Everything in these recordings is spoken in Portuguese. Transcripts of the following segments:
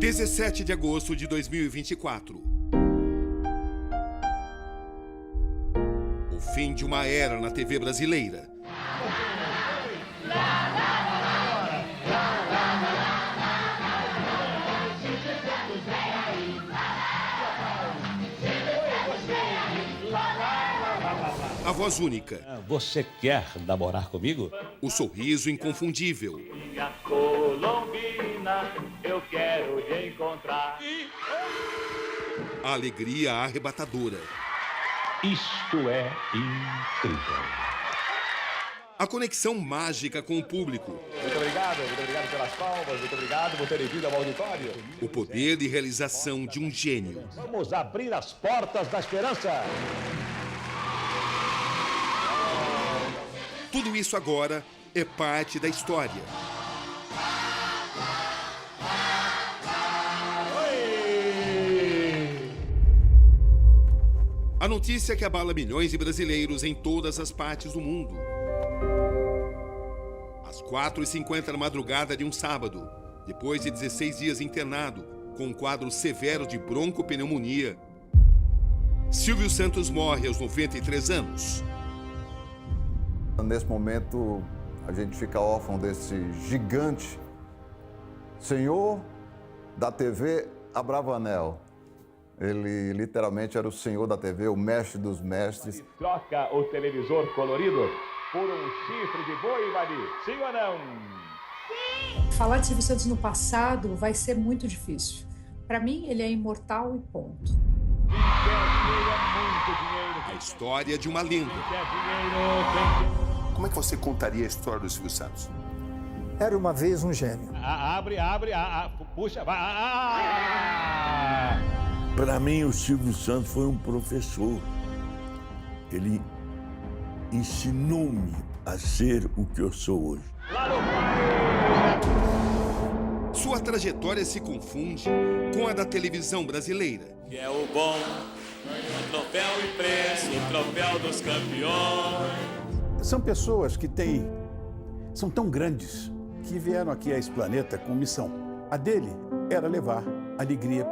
17 de agosto de 2024. O fim de uma era na TV brasileira. A voz única. Você quer namorar comigo? O sorriso inconfundível. Minha Colombina, eu quero te encontrar. A alegria arrebatadora. Isto é incrível. A conexão mágica com o público. Muito obrigado pelas palmas, muito obrigado por terem vindo ao auditório. O poder e realização de um gênio. Vamos abrir as portas da esperança. Tudo isso agora é parte da história. A notícia que abala milhões de brasileiros em todas as partes do mundo. Às 4h50 da madrugada de um sábado, depois de 16 dias internado, com um quadro severo de broncopneumonia, Silvio Santos morre aos 93 anos. Nesse momento, a gente fica órfão desse gigante senhor da TV Abravanel. Ele literalmente era o senhor da TV, o mestre dos mestres. Troca o televisor colorido por um chifre de boi, Mari. Sim ou não? Falar de Silvio Santos no passado vai ser muito difícil. Para mim, ele é imortal e ponto. A história de uma lenda. Como é que você contaria a história do Silvio Santos? Era uma vez um gênio. Puxa, vai. Para mim, o Silvio Santos foi um professor. Ele ensinou-me a ser o que eu sou hoje. Sua trajetória se confunde com a da televisão brasileira. Que é o bom, o troféu impresso, o troféu dos campeões. São pessoas que são tão grandes que vieram aqui a esse planeta com missão. A dele era levar alegria.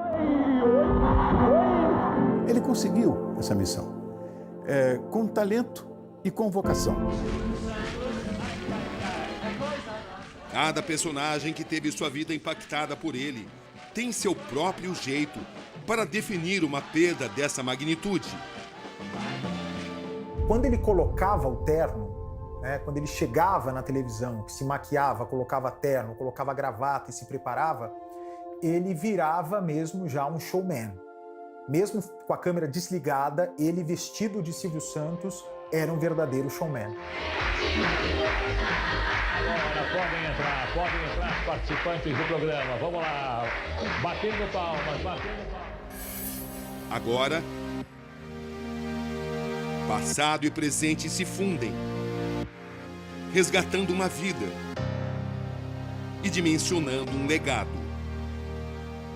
Ele conseguiu essa missão, com talento e com vocação. Cada personagem que teve sua vida impactada por ele tem seu próprio jeito para definir uma perda dessa magnitude. Quando ele colocava o terno, quando ele chegava na televisão, que se maquiava, colocava terno, colocava gravata e se preparava, ele virava mesmo já um showman. Mesmo com a câmera desligada, ele vestido de Silvio Santos era um verdadeiro showman. Agora podem entrar os participantes do programa. Vamos lá, batendo palmas. Agora, passado e presente se fundem, resgatando uma vida e dimensionando um legado.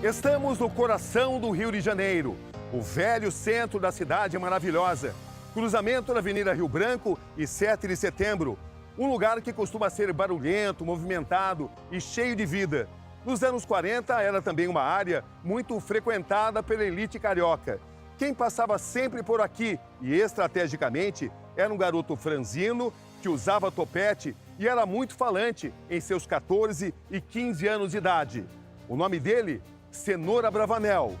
Estamos no coração do Rio de Janeiro, o velho centro da cidade maravilhosa, cruzamento da Avenida Rio Branco e 7 de Setembro, um lugar que costuma ser barulhento, movimentado e cheio de vida. Nos anos 40 era também uma área muito frequentada pela elite carioca. Quem passava sempre por aqui e estrategicamente era um garoto franzino que usava topete e era muito falante em seus 14 e 15 anos de idade. O nome dele, Cenoura Abravanel,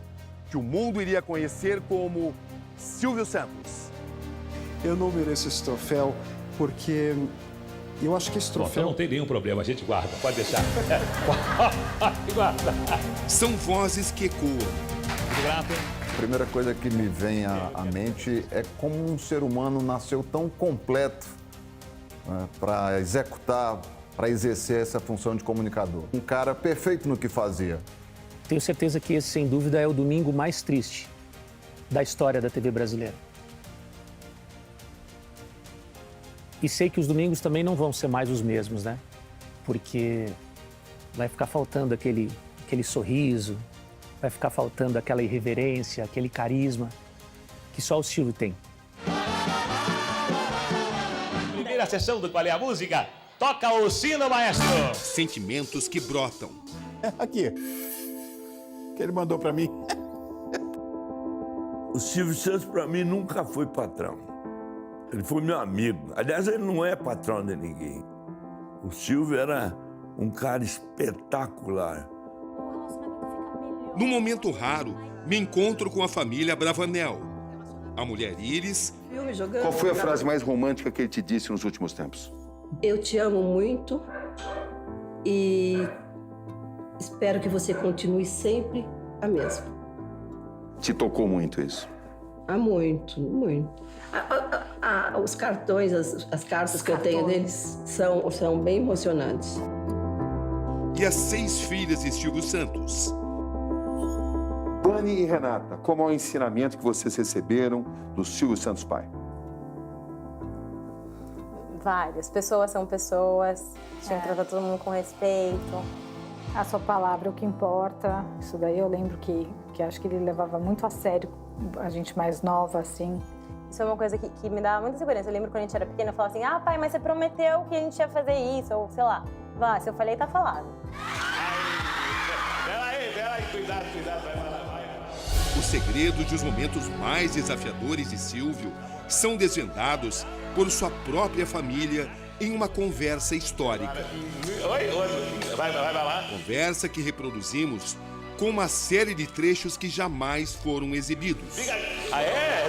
que o mundo iria conhecer como Silvio Santos. Eu não mereço esse troféu porque eu acho que esse troféu... Não tem nenhum problema, a gente guarda, pode deixar. Guarda. São vozes que ecoam. Muito grato. A primeira coisa que me vem à mente é como um ser humano nasceu tão completo para executar, para exercer essa função de comunicador. Um cara perfeito no que fazia. Tenho certeza que esse, sem dúvida, é o domingo mais triste da história da TV brasileira. E sei que os domingos também não vão ser mais os mesmos, né? Porque vai ficar faltando aquele sorriso, vai ficar faltando aquela irreverência, aquele carisma que só o Silvio tem. Primeira sessão do Qual é a Música? Toca o sino, maestro! Sentimentos que brotam. Aqui. que ele mandou para mim. O Silvio Santos, para mim, nunca foi patrão. Ele foi meu amigo. Aliás, ele não é patrão de ninguém. O Silvio era um cara espetacular. Num momento raro, me encontro com a família Bravanel. A mulher Iris. Qual foi a frase mais romântica que ele te disse nos últimos tempos? Eu te amo muito e espero que você continue sempre a mesma. Te tocou muito isso? Muito, muito. Os cartões, as cartas que eu tenho deles são bem emocionantes. E as 6 filhas de Silvio Santos. Dani e Renata, como é o ensinamento que vocês receberam do Silvio Santos pai? Várias. Pessoas são pessoas, tinha que tratar todo mundo com respeito. A sua palavra é o que importa. Isso daí eu lembro que acho que ele levava muito a sério a gente mais nova, assim. Isso é uma coisa que me dava muita segurança. Eu lembro quando a gente era pequena, eu falava assim, ah, pai, mas você prometeu que a gente ia fazer isso, ou sei lá. Vá, se eu falei, tá falado. Peraí, cuidado, vai lá. Os segredos dos momentos mais desafiadores de Silvio são desvendados por sua própria família em uma conversa histórica. Oi, vai lá. Conversa que reproduzimos com uma série de trechos que jamais foram exibidos. Ah, é?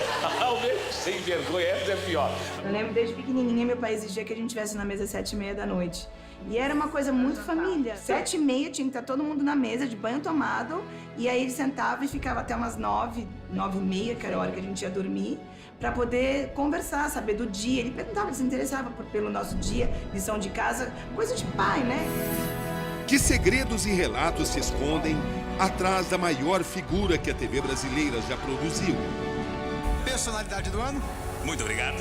Sem vergonha, essa é pior. Eu lembro desde pequenininha, meu pai exigia que a gente estivesse na mesa às 7h30 da noite. E era uma coisa muito família. 7h30 tinha que estar todo mundo na mesa, de banho tomado. E aí ele sentava e ficava até umas 9h30, que era a hora que a gente ia dormir, para poder conversar, saber do dia. Ele perguntava, ele se interessava pelo nosso dia, lição de casa, coisa de pai, né? Que segredos e relatos se escondem atrás da maior figura que a TV brasileira já produziu? Personalidade do ano? Muito obrigado.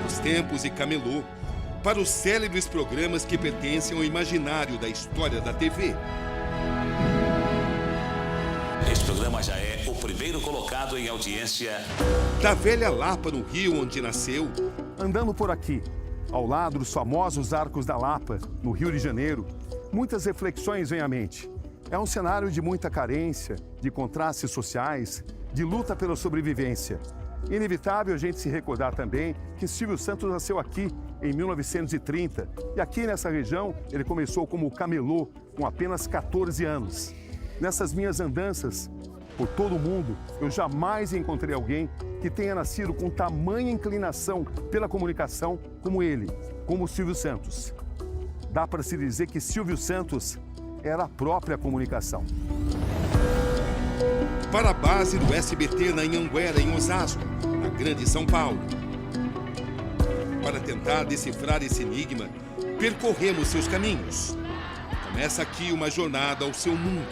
Os tempos e camelô, para os célebres programas que pertencem ao imaginário da história da TV. Este programa já é o primeiro colocado em audiência. Da velha Lapa, no Rio, onde nasceu. Andando por aqui, ao lado dos famosos Arcos da Lapa, no Rio de Janeiro, muitas reflexões vêm à mente. É um cenário de muita carência, de contrastes sociais, de luta pela sobrevivência. Inevitável a gente se recordar também que Silvio Santos nasceu aqui em 1930 e aqui nessa região ele começou como camelô com apenas 14 anos. Nessas minhas andanças por todo o mundo, eu jamais encontrei alguém que tenha nascido com tamanha inclinação pela comunicação como ele, como Silvio Santos. Dá para se dizer que Silvio Santos era a própria comunicação. Para a base do SBT na Anhanguera, em Osasco, na Grande São Paulo. Para tentar decifrar esse enigma, percorremos seus caminhos. Começa aqui uma jornada ao seu mundo.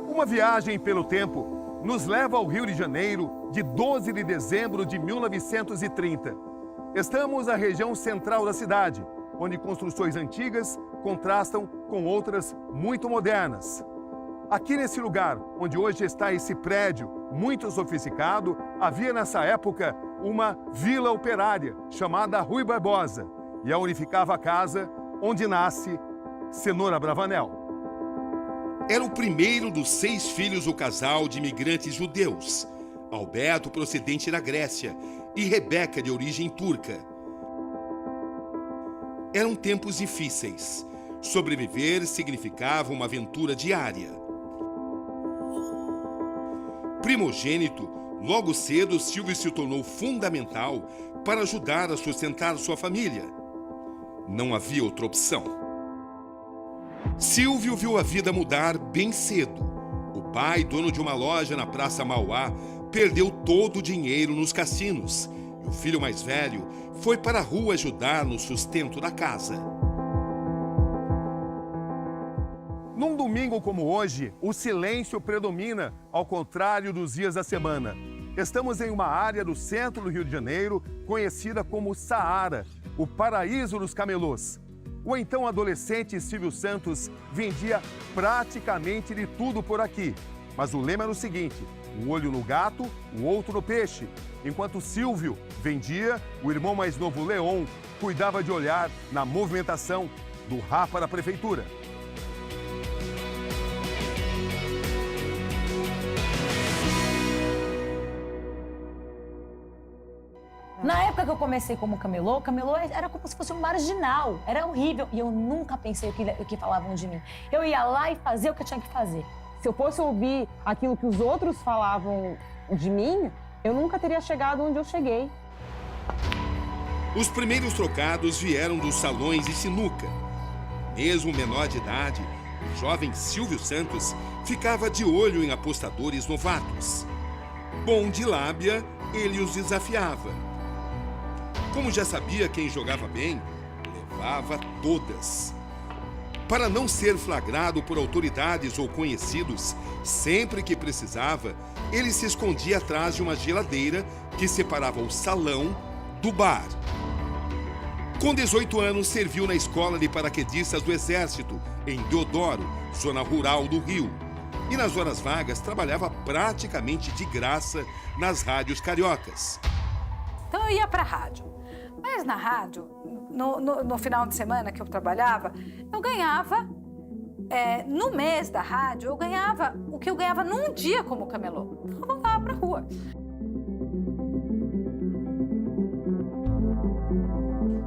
Uma viagem pelo tempo nos leva ao Rio de Janeiro de 12 de dezembro de 1930. Estamos na região central da cidade, onde construções antigas contrastam com outras muito modernas. Aqui nesse lugar, onde hoje está esse prédio muito sofisticado, havia nessa época uma vila operária chamada Rui Barbosa, e é onde ficava a casa onde nasce Cenoura Bravanel. Era o primeiro dos 6 filhos do casal de imigrantes judeus, Alberto, procedente da Grécia, e Rebeca, de origem turca. Eram tempos difíceis. Sobreviver significava uma aventura diária. Primogênito, logo cedo Silvio se tornou fundamental para ajudar a sustentar sua família. Não havia outra opção. Silvio viu a vida mudar bem cedo. O pai, dono de uma loja na Praça Mauá, perdeu todo o dinheiro nos cassinos. E o filho mais velho foi para a rua ajudar no sustento da casa. Num domingo como hoje, o silêncio predomina, ao contrário dos dias da semana. Estamos em uma área do centro do Rio de Janeiro, conhecida como Saara, o paraíso dos camelôs. O então adolescente Silvio Santos vendia praticamente de tudo por aqui. Mas o lema era o seguinte: Um olho no gato, o outro no peixe. Enquanto Silvio vendia, o irmão mais novo, Leon, cuidava de olhar na movimentação do Rapa da prefeitura. Na época que eu comecei como camelô, era como se fosse um marginal, era horrível. E eu nunca pensei o que falavam de mim. Eu ia lá e fazia o que eu tinha que fazer. Se eu fosse ouvir aquilo que os outros falavam de mim, eu nunca teria chegado onde eu cheguei. Os primeiros trocados vieram dos salões de sinuca. Mesmo menor de idade, o jovem Silvio Santos ficava de olho em apostadores novatos. Bom de lábia, ele os desafiava. Como já sabia quem jogava bem, levava todas. Para não ser flagrado por autoridades ou conhecidos, sempre que precisava, ele se escondia atrás de uma geladeira que separava o salão do bar. Com 18 anos, serviu na Escola de Paraquedistas do Exército, em Deodoro, zona rural do Rio. E nas horas vagas, trabalhava praticamente de graça nas rádios cariocas. Então eu ia para a rádio. Mas na rádio, no final de semana que eu trabalhava, eu ganhava, no mês da rádio, eu ganhava o que eu ganhava num dia como camelô. Eu voltava para a rua.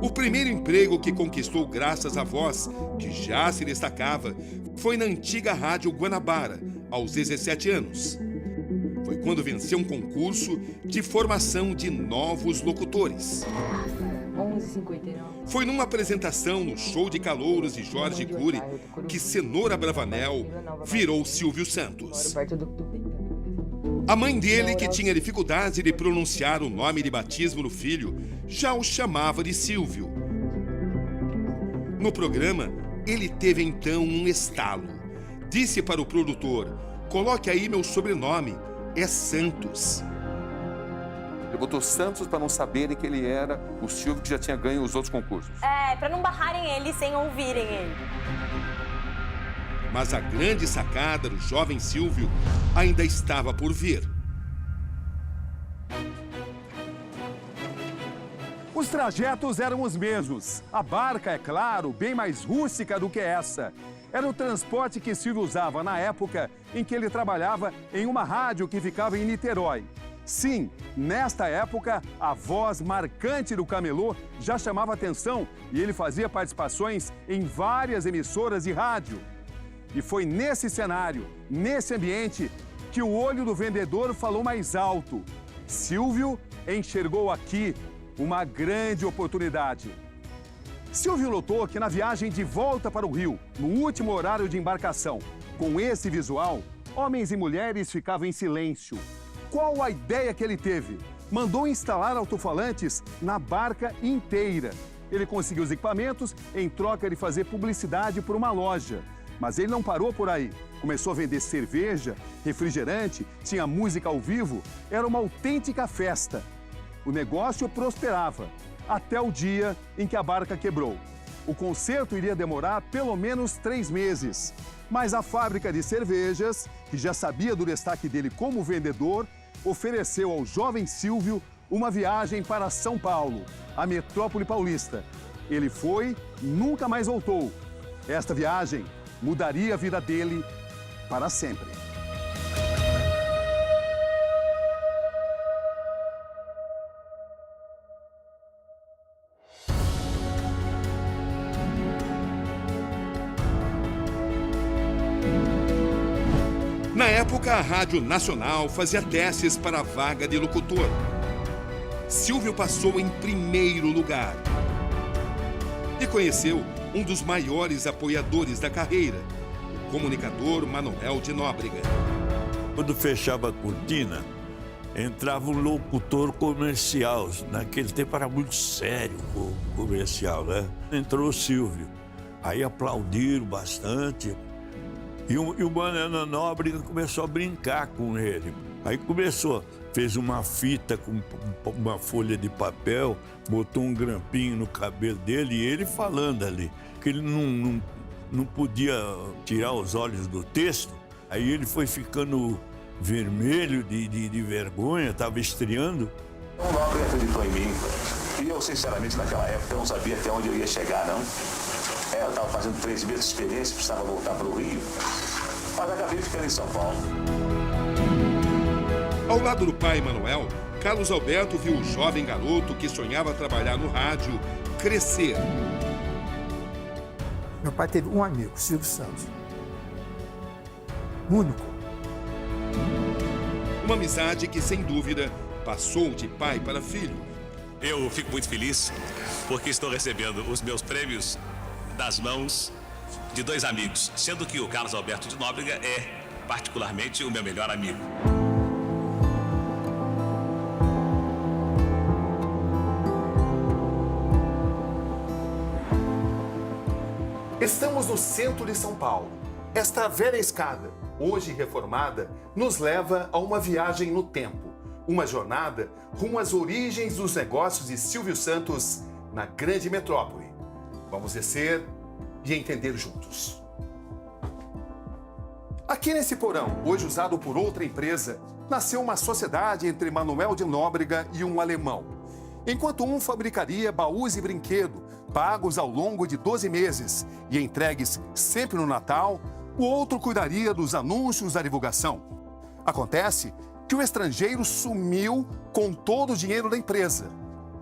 O primeiro emprego que conquistou graças à voz, que já se destacava, foi na antiga Rádio Guanabara, aos 17 anos. Foi quando venceu um concurso de formação de novos locutores. 11h59. Foi numa apresentação no Show de Calouros de Jorge Cury que Cenoura Bravanel virou Silvio Santos. A mãe dele, que tinha dificuldade de pronunciar o nome de batismo do filho, já o chamava de Silvio. No programa, ele teve então um estalo. Disse para o produtor: "Coloque aí meu sobrenome, é Santos." Ele botou Santos para não saberem que ele era o Silvio que já tinha ganho os outros concursos. Pra não barrarem ele sem ouvirem ele. Mas a grande sacada do jovem Silvio ainda estava por vir. Os trajetos eram os mesmos. A barca, é claro, bem mais rústica do que essa. Era o transporte que Silvio usava na época em que ele trabalhava em uma rádio que ficava em Niterói. Sim, nesta época, a voz marcante do camelô já chamava atenção e ele fazia participações em várias emissoras de rádio. E foi nesse cenário, nesse ambiente, que o olho do vendedor falou mais alto. Silvio enxergou aqui uma grande oportunidade. Silvio notou que na viagem de volta para o Rio, no último horário de embarcação, com esse visual, homens e mulheres ficavam em silêncio. Qual a ideia que ele teve? Mandou instalar alto-falantes na barca inteira. Ele conseguiu os equipamentos em troca de fazer publicidade por uma loja. Mas ele não parou por aí. Começou a vender cerveja, refrigerante, tinha música ao vivo. Era uma autêntica festa. O negócio prosperava, até o dia em que a barca quebrou. O conserto iria demorar pelo menos 3 meses. Mas a fábrica de cervejas, que já sabia do destaque dele como vendedor, ofereceu ao jovem Silvio uma viagem para São Paulo, a metrópole paulista. Ele foi, nunca mais voltou. Esta viagem mudaria a vida dele para sempre. Na época, a Rádio Nacional fazia testes para a vaga de locutor. Silvio passou em primeiro lugar e conheceu um dos maiores apoiadores da carreira, o comunicador Manuel de Nóbrega. Quando fechava a cortina, entrava um locutor comercial. Naquele tempo era muito sério o comercial, né? Entrou o Silvio. Aí aplaudiram bastante. E o Manuel Nóbrega começou a brincar com ele. Aí fez uma fita com uma folha de papel, botou um grampinho no cabelo dele e ele falando ali, que ele não podia tirar os olhos do texto. Aí ele foi ficando vermelho de vergonha, estava estreando. O Nobre acreditou em mim. E eu, sinceramente, naquela época, eu não sabia até onde eu ia chegar, não. Eu estava fazendo 3 meses de experiência, precisava voltar para o Rio. Mas acabei ficando em São Paulo. Ao lado do pai Manuel, Carlos Alberto viu o jovem garoto que sonhava trabalhar no rádio crescer. Meu pai teve um amigo, Silvio Santos. Único. Uma amizade que, sem dúvida, passou de pai para filho. Eu fico muito feliz porque estou recebendo os meus prêmios das mãos de 2 amigos, sendo que o Carlos Alberto de Nóbrega é particularmente o meu melhor amigo. Estamos no centro de São Paulo. Esta velha escada, hoje reformada, nos leva a uma viagem no tempo. Uma jornada rumo às origens dos negócios de Silvio Santos na grande metrópole. Vamos descer e entender juntos. Aqui nesse porão, hoje usado por outra empresa, nasceu uma sociedade entre Manuel de Nóbrega e um alemão. Enquanto um fabricaria baús e brinquedo, pagos ao longo de 12 meses e entregues sempre no Natal, o outro cuidaria dos anúncios da divulgação. Acontece que o estrangeiro sumiu com todo o dinheiro da empresa.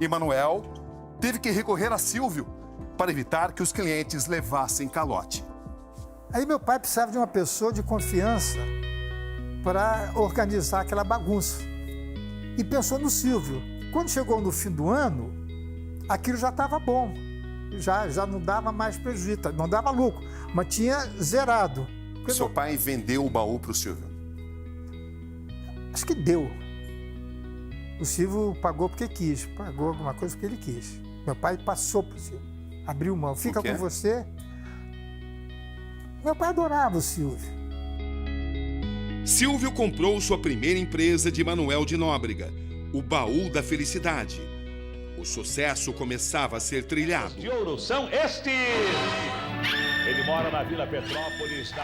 E Manuel teve que recorrer a Silvio para evitar que os clientes levassem calote. Aí meu pai precisava de uma pessoa de confiança para organizar aquela bagunça. E pensou no Silvio. Quando chegou no fim do ano, aquilo já estava bom. Já não dava mais prejuízo, não dava lucro, mas tinha zerado. Seu pai vendeu o baú para o Silvio? Acho que deu. O Silvio pagou porque quis, pagou alguma coisa porque ele quis. Meu pai passou para o Silvio, abriu mão, fica com você. Meu pai adorava o Silvio. Silvio comprou sua primeira empresa de Manuel de Nóbrega, o Baú da Felicidade. O sucesso começava a ser trilhado. De ouro são estes! Ele mora na Vila Petrópolis.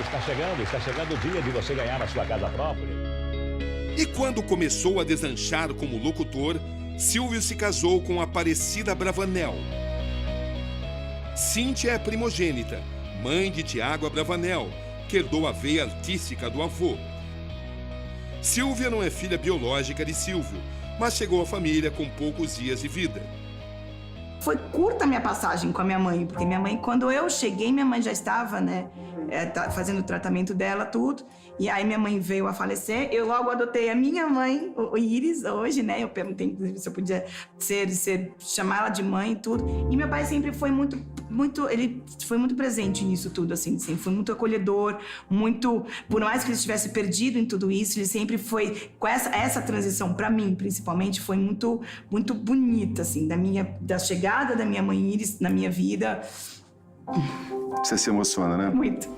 Está chegando o dia de você ganhar a sua casa própria. E quando começou a deslanchar como locutor, Silvio se casou com Aparecida Bravanel. Cíntia é primogênita, mãe de Tiago Abravanel, que herdou a veia artística do avô. Silvia não é filha biológica de Silvio, mas chegou à família com poucos dias de vida. Foi curta a minha passagem com a minha mãe, porque minha mãe, quando eu cheguei, minha mãe já estava, fazendo o tratamento dela, tudo. E aí minha mãe veio a falecer, eu logo adotei a minha mãe, o Iris, hoje, né? Eu perguntei, inclusive, se eu podia chamar ela de mãe e tudo. E meu pai sempre foi ele foi muito presente nisso tudo, assim, foi muito acolhedor, por mais que ele estivesse perdido em tudo isso, ele sempre foi, com essa transição, pra mim, principalmente, foi muito, muito bonita, assim, da chegada da minha mãe Iris na minha vida. Você se emociona, né? Muito.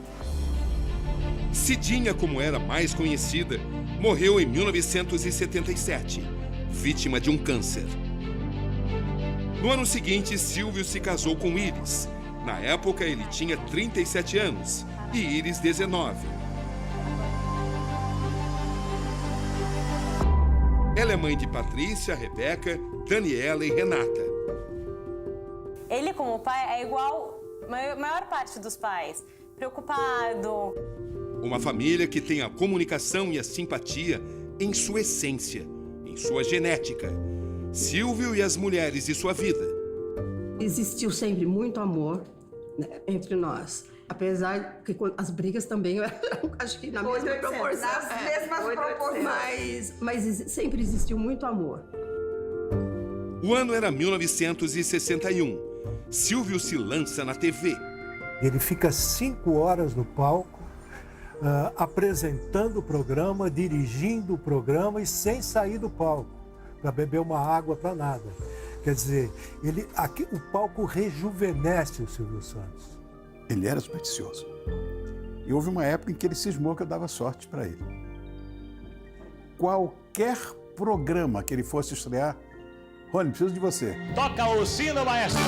Cidinha, como era mais conhecida, morreu em 1977, vítima de um câncer. No ano seguinte, Silvio se casou com Iris. Na época, ele tinha 37 anos e Iris 19. Ela é mãe de Patrícia, Rebeca, Daniela e Renata. Ele, como pai, é igual a maior parte dos pais. Preocupado. Uma família que tem a comunicação e a simpatia em sua essência, em sua genética. Silvio e as mulheres de sua vida. Existiu sempre muito amor, né, entre nós. Apesar que as brigas também eram, acho que na mesma proporção. Nas mesmas proporções. Mas sempre existiu muito amor. O ano era 1961. Silvio se lança na TV. Ele fica 5 horas no palco, apresentando o programa, dirigindo o programa e sem sair do palco, para beber uma água, para nada. Quer dizer, o palco rejuvenesce o Silvio Santos. Ele era supersticioso. E houve uma época em que ele cismou que eu dava sorte para ele. Qualquer programa que ele fosse estrear, Rony, preciso de você. Toca o sino, maestro!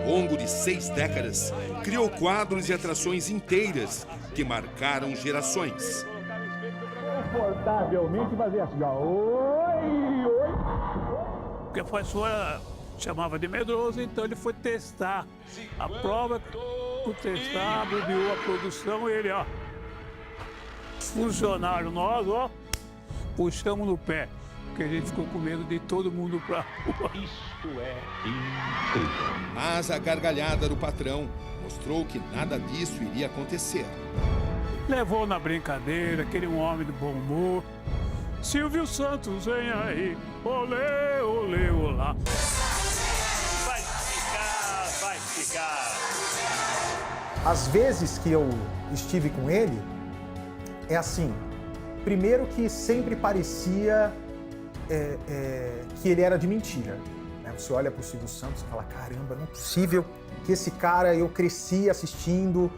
longo de 6 décadas, criou quadros e atrações inteiras que marcaram gerações. Confortavelmente fazer assim, ó. Oi, oi. Porque a professora chamava de medroso, então ele foi testar a prova, por testar, bobeou a produção e ele, ó. Funcionário nós, ó, puxamos no pé. Porque a gente ficou com medo de todo mundo pra rua. Isto é incrível. Mas a gargalhada do patrão mostrou que nada disso iria acontecer. Levou na brincadeira, aquele homem de bom humor. Silvio Santos, vem aí. Olê, olê, olá. Vai ficar, vai ficar. Às vezes que eu estive com ele, é assim. Primeiro que sempre parecia que ele era de mentira. Você olha para o Silvio Santos e fala, caramba, não é possível que esse cara, eu cresci assistindo,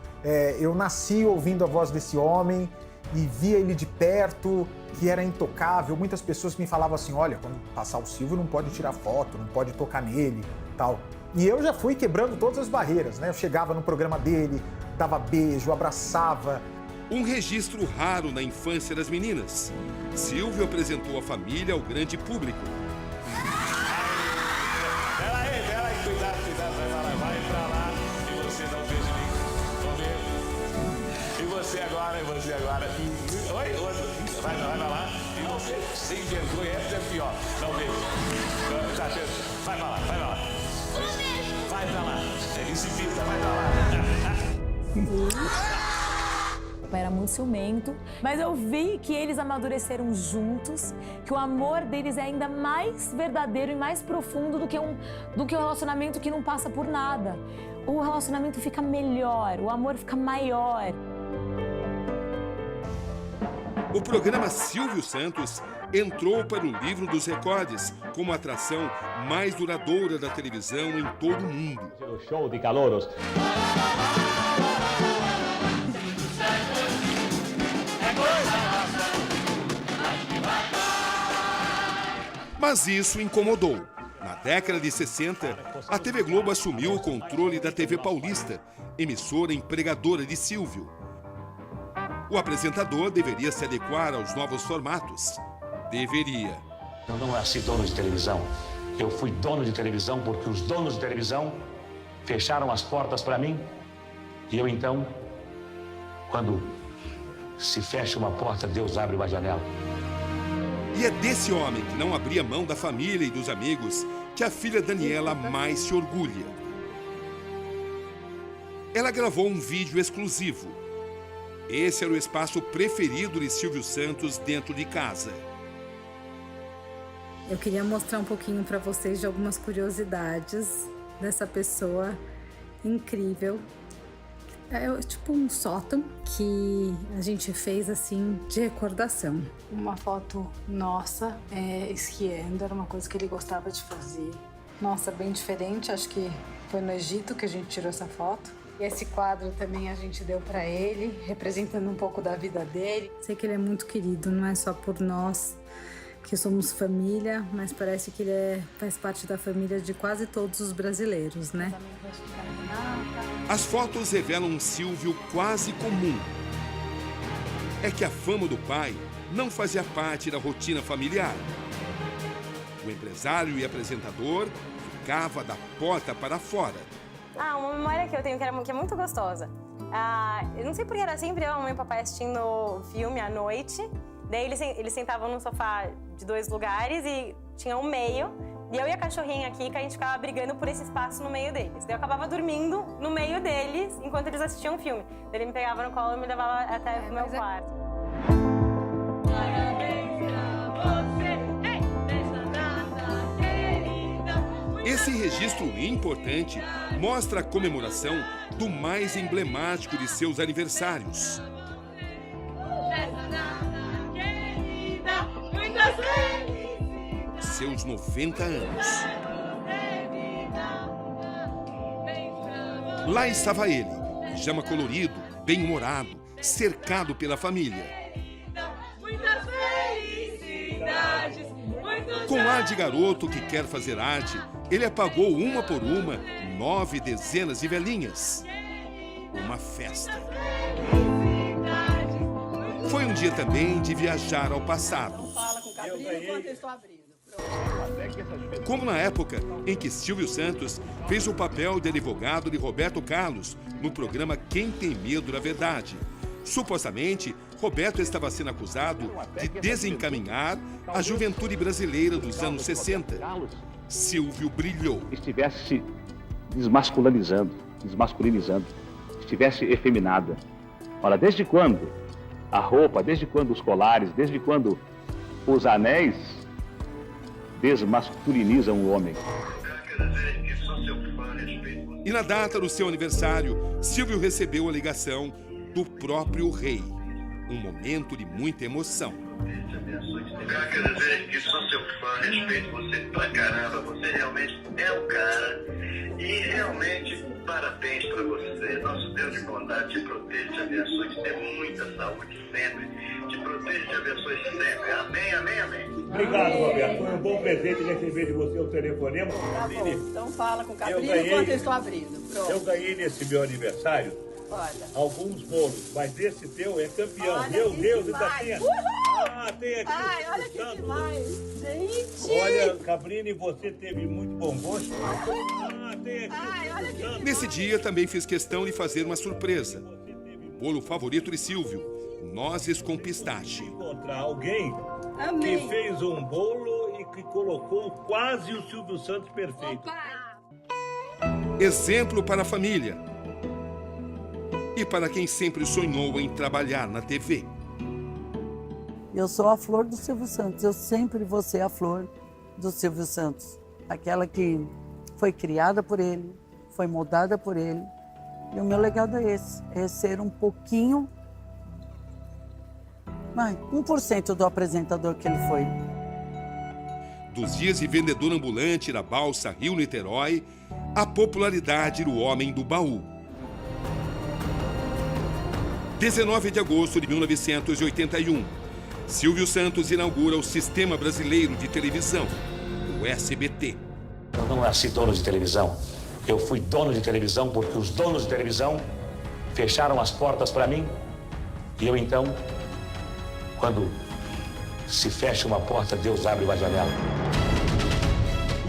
eu nasci ouvindo a voz desse homem e via ele de perto, que era intocável. Muitas pessoas me falavam assim, olha, quando passar o Silvio não pode tirar foto, não pode tocar nele, tal. E eu já fui quebrando todas as barreiras, né? Eu chegava no programa dele, dava beijo, abraçava. Um registro raro na infância das meninas. Silvio apresentou a família ao grande público. Peraí, cuidado, vai pra lá. E você não fez de mim. Vamos ver. E você agora. Oi, outro. Vai pra lá. E você, sem vergonha, essa é pior. Não vejo. Vai pra lá. Vai pra lá. Exibita, vai pra lá. Era muito ciumento, mas eu vi que eles amadureceram juntos, que o amor deles é ainda mais verdadeiro e mais profundo do que um relacionamento que não passa por nada. O relacionamento fica melhor, o amor fica maior. O programa Silvio Santos entrou para o livro dos recordes como a atração mais duradoura da televisão em todo o mundo. O show de calouros. Mas isso incomodou. Na década de 60, a TV Globo assumiu o controle da TV Paulista, emissora empregadora de Silvio. O apresentador deveria se adequar aos novos formatos. Deveria. Eu não nasci dono de televisão. Eu fui dono de televisão porque os donos de televisão fecharam as portas para mim. E eu, então, quando se fecha uma porta, Deus abre uma janela. E é desse homem que não abria mão da família e dos amigos que a filha Daniela mais se orgulha. Ela gravou um vídeo exclusivo. Esse era o espaço preferido de Silvio Santos dentro de casa. Eu queria mostrar um pouquinho para vocês de algumas curiosidades dessa pessoa incrível. É tipo um sótão que a gente fez assim de recordação. Uma foto nossa esquiando, era uma coisa que ele gostava de fazer. Nossa, bem diferente, acho que foi no Egito que a gente tirou essa foto. E esse quadro também a gente deu para ele, representando um pouco da vida dele. Sei que ele é muito querido, não é só por nós que somos família, mas parece que ele faz parte da família de quase todos os brasileiros, né? As fotos revelam um Silvio quase comum. É que a fama do pai não fazia parte da rotina familiar. O empresário e apresentador ficava da porta para fora. Uma memória que eu tenho que é muito gostosa. Eu não sei porque era sempre eu, a mãe e o papai assistindo filme à noite. Daí eles sentavam num sofá de 2 lugares e tinha um meio. E eu e a cachorrinha aqui, que a gente ficava brigando por esse espaço no meio deles. Daí eu acabava dormindo no meio deles enquanto eles assistiam o filme. Daí ele me pegava no colo e me levava até o meu quarto. Esse registro importante mostra a comemoração do mais emblemático de seus aniversários. Seus 90 anos. Lá estava ele, pijama colorido, bem-humorado, cercado pela família. Com ar de garoto que quer fazer arte ele apagou uma por uma 9 dezenas de velhinhas. Uma festa. Foi um dia também de viajar ao passado. Como na época em que Silvio Santos fez o papel de advogado de Roberto Carlos no programa Quem Tem Medo da Verdade. Supostamente, Roberto estava sendo acusado de desencaminhar a juventude brasileira dos anos 60. Silvio brilhou. Estivesse se desmasculinizando, estivesse efeminada. Olha, desde quando a roupa, desde quando os colares, desde quando os anéis desmasculinizam o homem? E na data do seu aniversário, Silvio recebeu a ligação do próprio rei. Um momento de muita emoção. Eu quero dizer que sou seu fã, respeito você pra caramba, você realmente é um cara e realmente parabéns pra você. Nosso Deus de bondade te proteja, te abençoe, te dê muita saúde sempre, te proteja, te abençoe sempre. Amém, amém, amém. Obrigado, Roberto. Foi um bom presente receber de você o telefonema. Tá bom, então fala com o Cabrini enquanto eu estou abrindo. Pronto. Eu ganhei nesse meu aniversário alguns bolos, mas esse teu é campeão. Olha, meu Deus, demais. ainda tinha. Ah, tem aqui. Ai, olha que demais. Gente. Olha, Cabrini, você teve muito bom gosto. Ah, tem aqui. Ai, olha que... Nesse dia, também fiz questão de fazer uma surpresa. O bolo favorito de Silvio, nozes com pistache. Encontrar alguém Amém. que fez um bolo e que colocou quase o Silvio Santos perfeito. Exemplo para a família. E para quem sempre sonhou em trabalhar na TV. Eu sou a flor do Silvio Santos. Eu sempre vou ser a flor do Silvio Santos. Aquela que foi criada por ele, foi moldada por ele. E o meu legado é esse. É ser um pouquinho, 1% do apresentador que ele foi. Dos dias de vendedor ambulante na balsa Rio-Niterói, a popularidade do homem do baú. 19 de agosto de 1981, Silvio Santos inaugura o Sistema Brasileiro de Televisão, o SBT. Eu não nasci dono de televisão. Eu fui dono de televisão porque os donos de televisão fecharam as portas para mim. E eu então, quando se fecha uma porta, Deus abre uma janela.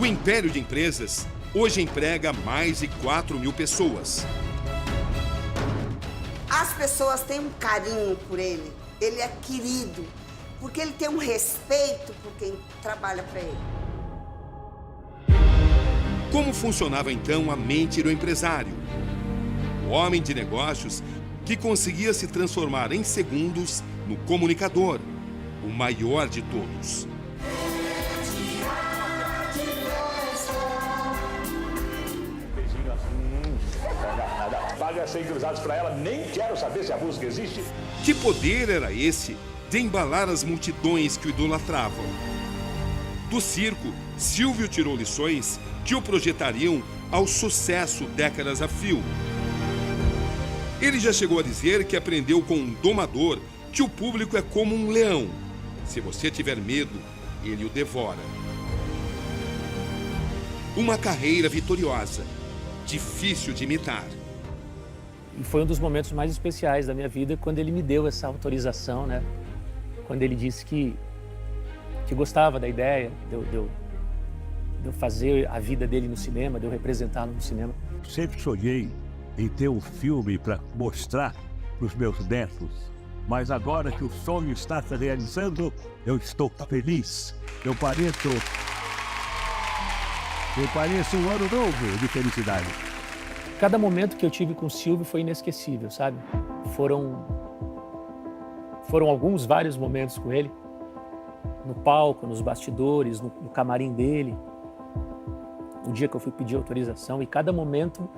O império de empresas hoje emprega mais de 4.000 pessoas. As pessoas têm um carinho por ele, ele é querido, porque ele tem um respeito por quem trabalha para ele. Como funcionava então a mente do empresário? O homem de negócios que conseguia se transformar em segundos no comunicador, o maior de todos. Paga 100 cruzados para ela, nem quero saber se a música existe. Que poder era esse de embalar as multidões que o idolatravam? Do circo, Silvio tirou lições que o projetariam ao sucesso décadas a fio. Ele já chegou a dizer que aprendeu com um domador que o público é como um leão. Se você tiver medo, ele o devora. Uma carreira vitoriosa, difícil de imitar. E foi um dos momentos mais especiais da minha vida quando ele me deu essa autorização, né? Quando ele disse que gostava da ideia de eu fazer a vida dele no cinema, de eu representá-lo no cinema. Sempre sonhei em ter um filme para mostrar para os meus netos. Mas agora que o sonho está se realizando, eu estou feliz. Eu pareço um ano novo de felicidade. Cada momento que eu tive com o Silvio foi inesquecível, sabe? Foram vários momentos com ele. No palco, nos bastidores, no camarim dele. O dia que eu fui pedir autorização. E cada momento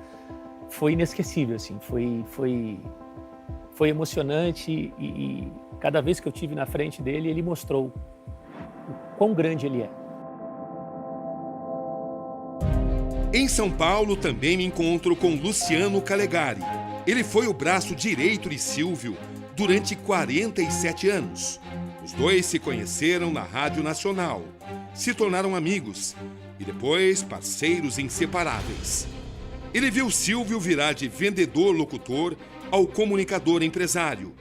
foi inesquecível, assim. Foi emocionante e cada vez que eu tive na frente dele, ele mostrou o quão grande ele é. Em São Paulo, também me encontro com Luciano Calegari. Ele foi o braço direito de Silvio durante 47 anos. Os dois se conheceram na Rádio Nacional, se tornaram amigos e depois parceiros inseparáveis. Ele viu Silvio virar de vendedor-locutor ao comunicador-empresário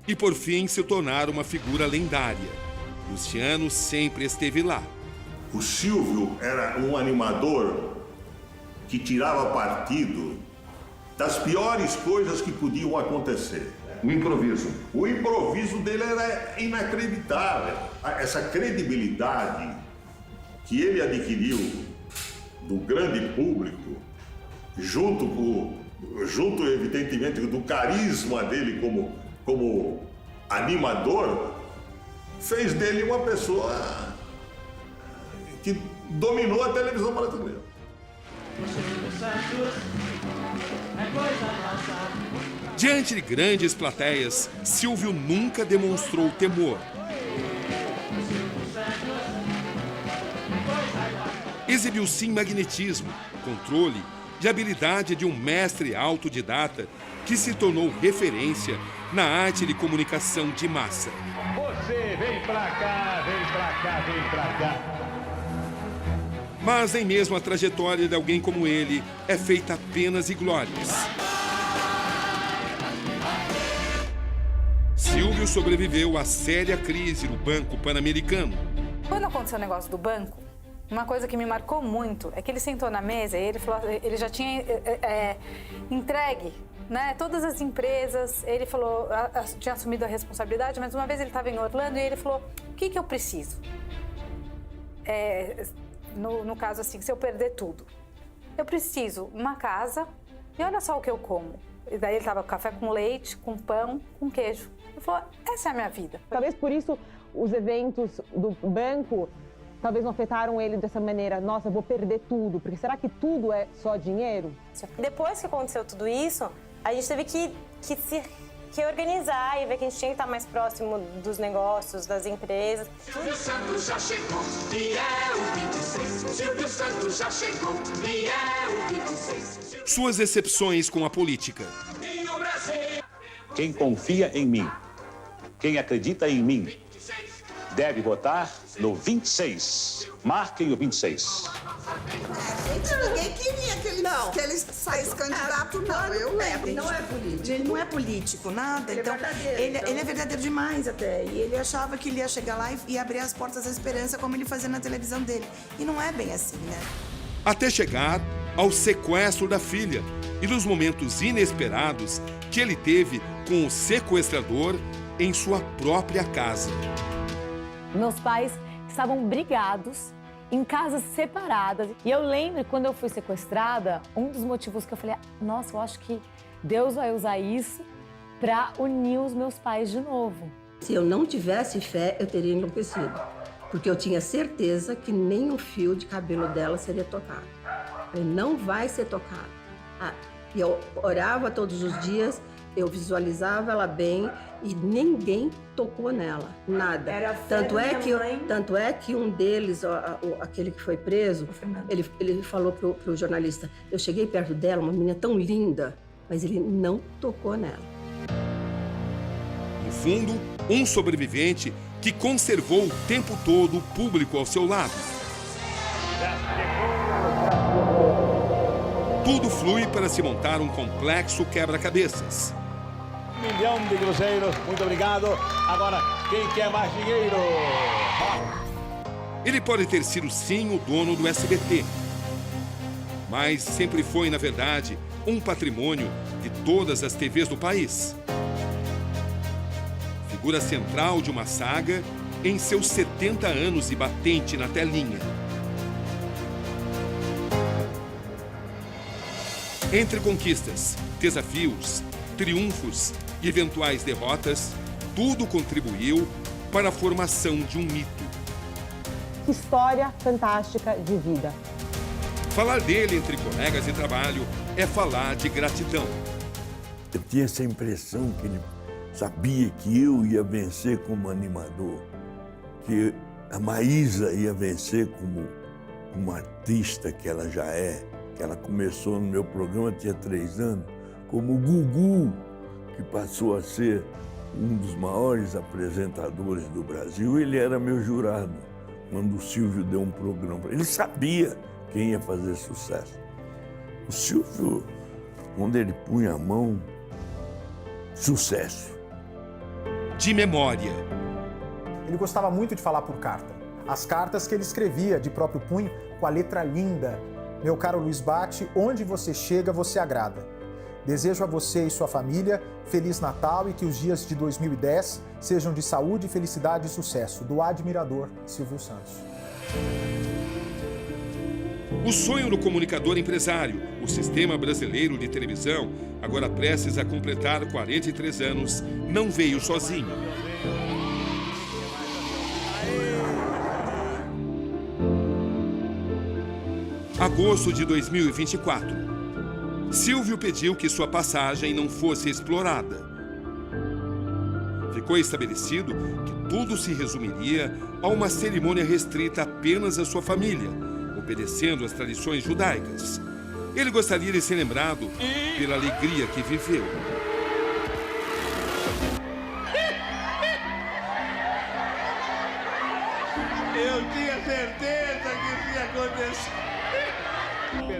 e, por fim, se tornar uma figura lendária. Luciano sempre esteve lá. O Silvio era um animador que tirava partido das piores coisas que podiam acontecer. O improviso. O improviso dele era inacreditável. Essa credibilidade que ele adquiriu do grande público, junto evidentemente, do carisma dele como animador, fez dele uma pessoa que dominou a televisão brasileira. Diante de grandes plateias, Silvio nunca demonstrou temor. Exibiu sim magnetismo, controle e habilidade de um mestre autodidata que se tornou referência na arte de comunicação de massa. Você vem pra cá, vem pra cá, vem pra cá. Mas nem mesmo a trajetória de alguém como ele é feita apenas de glórias. Silvio sobreviveu à séria crise do Banco Pan-Americano. Quando aconteceu o negócio do banco, uma coisa que me marcou muito é que ele sentou na mesa e ele falou, ele já tinha entregue, né, todas as empresas. Ele falou, tinha assumido a responsabilidade, mas uma vez ele estava em Orlando e ele falou: o que eu preciso? No caso, assim, se eu perder tudo, eu preciso uma casa e olha só o que eu como. E daí ele estava com café com leite, com pão, com queijo. Ele falou: essa é a minha vida. Talvez por isso os eventos do banco talvez não afetaram ele dessa maneira. Nossa, eu vou perder tudo. Porque será que tudo é só dinheiro? Depois que aconteceu tudo isso, a gente teve que se organizar e ver que a gente tinha que estar mais próximo dos negócios, das empresas. Silvio Santos já chegou, e é o 26. Silvio Santos já chegou, e é o 26. Suas decepções com a política. Quem confia em mim, quem acredita em mim, deve votar no 26. Marquem o 26. Ninguém queria que ele saísse candidato, não. Eu lembro. Não é político. Ele não é político, nada. Então, ele é verdadeiro demais até. E ele achava que ele ia chegar lá e abrir as portas da esperança, como ele fazia na televisão dele. E não é bem assim, né? Até chegar ao sequestro da filha e dos momentos inesperados que ele teve com o sequestrador em sua própria casa. Meus pais estavam brigados, em casas separadas. E eu lembro quando eu fui sequestrada, um dos motivos que eu falei: nossa, eu acho que Deus vai usar isso para unir os meus pais de novo. Se eu não tivesse fé, eu teria enlouquecido. Porque eu tinha certeza que nem um fio de cabelo dela seria tocado. Ele não vai ser tocado. E eu orava todos os dias, eu visualizava ela bem e ninguém tocou nela, nada. Era a fé Tanto é que um deles, aquele que foi preso, ele falou pro jornalista: eu cheguei perto dela, uma menina tão linda, mas ele não tocou nela. No fundo, um sobrevivente que conservou o tempo todo o público ao seu lado. Tudo flui para se montar um complexo quebra-cabeças. 1 milhão de cruzeiros, muito obrigado. Agora, quem quer mais dinheiro? Ele pode ter sido sim o dono do SBT, mas sempre foi, na verdade, um patrimônio de todas as TVs do país. Figura central de uma saga em seus 70 anos de batente na telinha. Entre conquistas, desafios, triunfos e eventuais derrotas, tudo contribuiu para a formação de um mito. Que história fantástica de vida. Falar dele entre colegas de trabalho é falar de gratidão. Eu tinha essa impressão que ele sabia que eu ia vencer como animador, que a Maísa ia vencer como uma artista que ela já é, que ela começou no meu programa, tinha 3 anos, como o Gugu, que passou a ser um dos maiores apresentadores do Brasil. Ele era meu jurado, quando o Silvio deu um programa. Ele sabia quem ia fazer sucesso. O Silvio, quando ele punha a mão, sucesso. De memória. Ele gostava muito de falar por carta. As cartas que ele escrevia de próprio punho, com a letra linda. Meu caro Luiz Bate, onde você chega, você agrada. Desejo a você e sua família Feliz Natal e que os dias de 2010 sejam de saúde, felicidade e sucesso. Do admirador Silvio Santos. O sonho do comunicador empresário, o sistema brasileiro de televisão, agora prestes a completar 43 anos, não veio sozinho. Agosto de 2024. Silvio pediu que sua passagem não fosse explorada. Ficou estabelecido que tudo se resumiria a uma cerimônia restrita apenas à sua família, obedecendo às tradições judaicas. Ele gostaria de ser lembrado pela alegria que viveu. Eu tinha certeza que isso ia acontecer.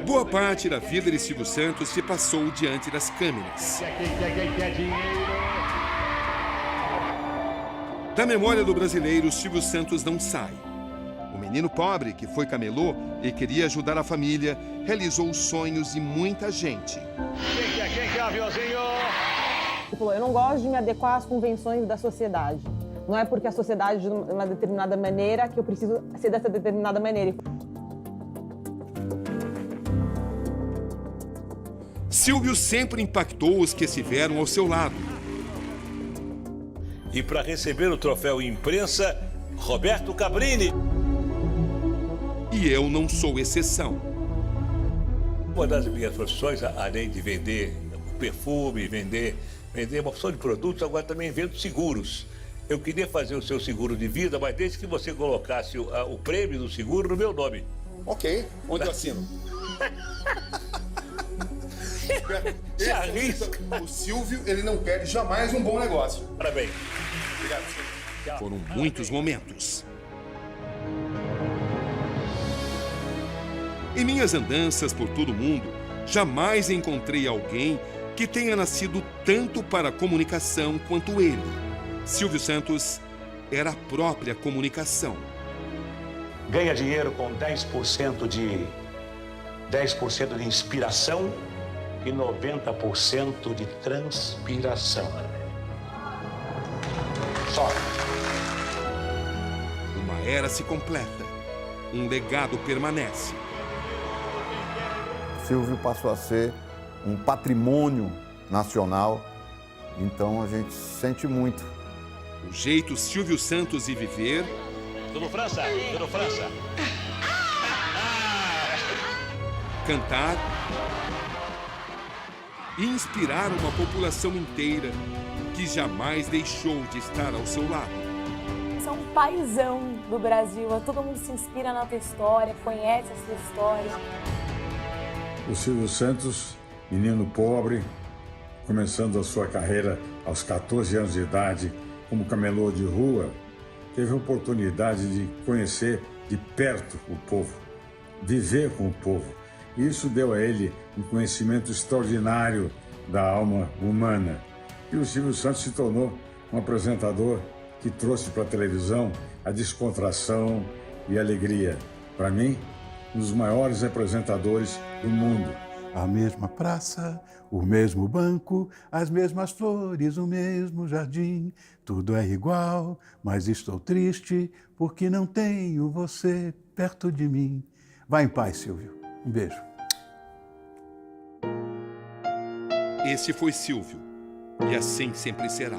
Boa parte da vida de Silvio Santos se passou diante das câmeras. Da memória do brasileiro, Silvio Santos não sai. O menino pobre que foi camelô e queria ajudar a família, realizou os sonhos de muita gente. Quem quer aviãozinho? Ele falou, eu não gosto de me adequar às convenções da sociedade. Não é porque a sociedade de uma determinada maneira que eu preciso ser dessa determinada maneira. Silvio sempre impactou os que estiveram ao seu lado. E para receber o troféu imprensa, Roberto Cabrini. E eu não sou exceção. Uma das minhas profissões, além de vender perfume, vender uma opção de produtos, agora também vendo seguros. Eu queria fazer o seu seguro de vida, mas desde que você colocasse o prêmio do seguro no meu nome. Ok, onde eu assino? Se arrisca. O Silvio, ele não perde jamais um bom negócio. Parabéns. Obrigado, Silvio. Foram muitos momentos. Em minhas andanças por todo o mundo, jamais encontrei alguém que tenha nascido tanto para a comunicação quanto ele. Silvio Santos era a própria comunicação. Ganha dinheiro com 10% de inspiração e 90% de transpiração. Só. Uma era se completa. Um legado permanece. Silvio passou a ser um patrimônio nacional, então a gente sente muito. O jeito Silvio Santos de viver. Tudo França, tudo França. Cantar e inspirar uma população inteira que jamais deixou de estar ao seu lado. Você é um paizão do Brasil, todo mundo se inspira na tua história, conhece a sua história. O Silvio Santos, menino pobre, começando a sua carreira aos 14 anos de idade como camelô de rua, teve a oportunidade de conhecer de perto o povo, viver com o povo. Isso deu a ele um conhecimento extraordinário da alma humana. E o Silvio Santos se tornou um apresentador que trouxe para a televisão a descontração e a alegria. Para mim, um dos maiores apresentadores do mundo. A mesma praça, o mesmo banco, as mesmas flores, o mesmo jardim. Tudo é igual, mas estou triste porque não tenho você perto de mim. Vá em paz, Silvio. Um beijo. Esse foi Silvio, e assim sempre será.